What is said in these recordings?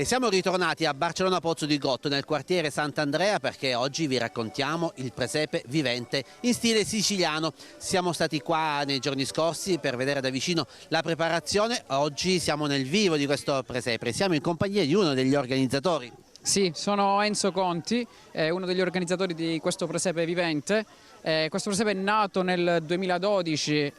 E siamo ritornati a Barcellona Pozzo di Gotto, nel quartiere Sant'Andrea, perché oggi vi raccontiamo il presepe vivente in stile siciliano. Siamo stati qua nei giorni scorsi per vedere da vicino la preparazione. Oggi siamo nel vivo di questo presepe. Siamo in compagnia di uno degli organizzatori. Sì, sono Enzo Conti, uno degli organizzatori di questo presepe vivente. Questo presepe è nato nel 2012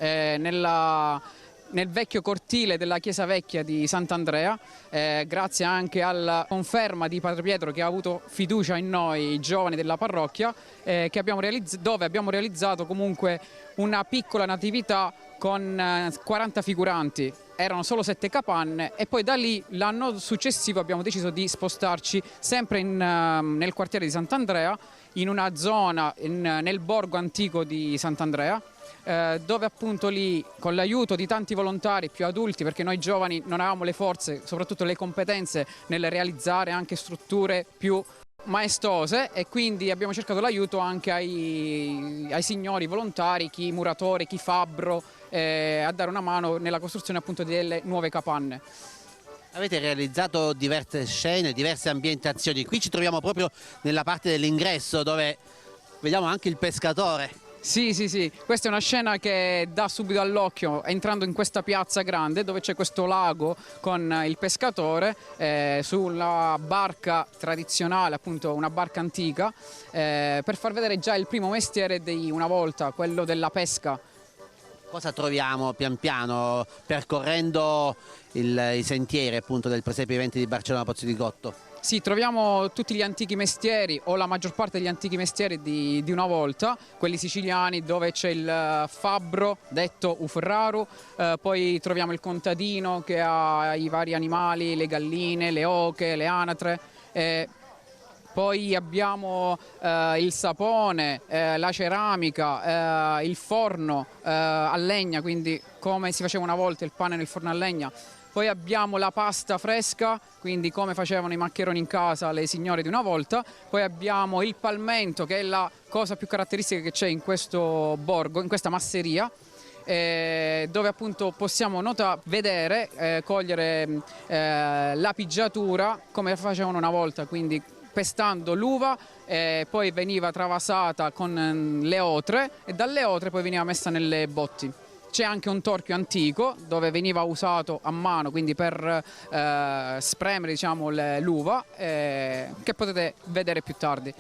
nel vecchio cortile della chiesa vecchia di Sant'Andrea, grazie anche alla conferma di Padre Pietro, che ha avuto fiducia in noi giovani della parrocchia, dove abbiamo realizzato comunque una piccola natività con 40 figuranti. Erano solo 7 capanne e poi da lì l'anno successivo abbiamo deciso di spostarci sempre nel quartiere di Sant'Andrea, in una zona nel borgo antico di Sant'Andrea, dove appunto lì, con l'aiuto di tanti volontari più adulti, perché noi giovani non avevamo le forze, soprattutto le competenze nel realizzare anche strutture più maestose, e quindi abbiamo cercato l'aiuto anche ai signori volontari, chi muratore, chi fabbro, a dare una mano nella costruzione appunto delle nuove capanne. Avete realizzato diverse scene, diverse ambientazioni. Qui ci troviamo proprio nella parte dell'ingresso, dove vediamo anche il pescatore. Sì, questa è una scena che dà subito all'occhio entrando in questa piazza grande dove c'è questo lago con il pescatore sulla barca tradizionale, appunto una barca antica, per far vedere già il primo mestiere di una volta, quello della pesca. Cosa troviamo pian piano percorrendo i sentieri appunto del presepe vivente di Barcellona Pozzo di Gotto? Sì, troviamo tutti gli antichi mestieri, o la maggior parte degli antichi mestieri di una volta, quelli siciliani, dove c'è il fabbro, detto uferraru, poi troviamo il contadino che ha i vari animali, le galline, le oche, le anatre, poi abbiamo il sapone, la ceramica, il forno a legna, quindi come si faceva una volta il pane nel forno a legna. Poi abbiamo la pasta fresca, quindi come facevano i maccheroni in casa le signore di una volta. Poi abbiamo il palmento, che è la cosa più caratteristica che c'è in questo borgo, in questa masseria, dove appunto possiamo vedere, cogliere la pigiatura come facevano una volta, quindi pestando l'uva, poi veniva travasata con le otre e dalle otre poi veniva messa nelle botti. C'è anche un torchio antico dove veniva usato a mano, quindi per spremere, diciamo, l'uva, che potete vedere più tardi.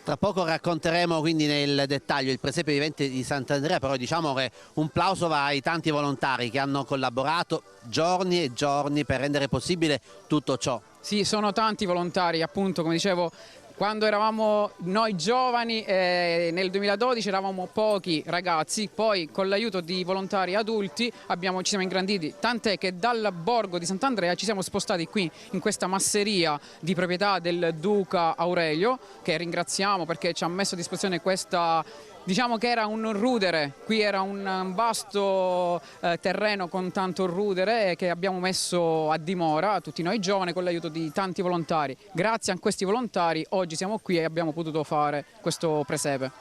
Tra poco racconteremo quindi nel dettaglio il presepe vivente di Sant'Andrea, però diciamo che un plauso va ai tanti volontari che hanno collaborato giorni e giorni per rendere possibile tutto ciò. Sì, sono tanti volontari, appunto, come dicevo. Quando eravamo noi giovani, nel 2012 eravamo pochi ragazzi, poi con l'aiuto di volontari adulti ci siamo ingranditi, tant'è che dal borgo di Sant'Andrea ci siamo spostati qui in questa masseria di proprietà del duca Aurelio, che ringraziamo perché ci ha messo a disposizione questa. Diciamo che era un rudere, qui era un vasto terreno con tanto rudere che abbiamo messo a dimora, tutti noi giovani, con l'aiuto di tanti volontari. Grazie a questi volontari oggi siamo qui e abbiamo potuto fare questo presepe.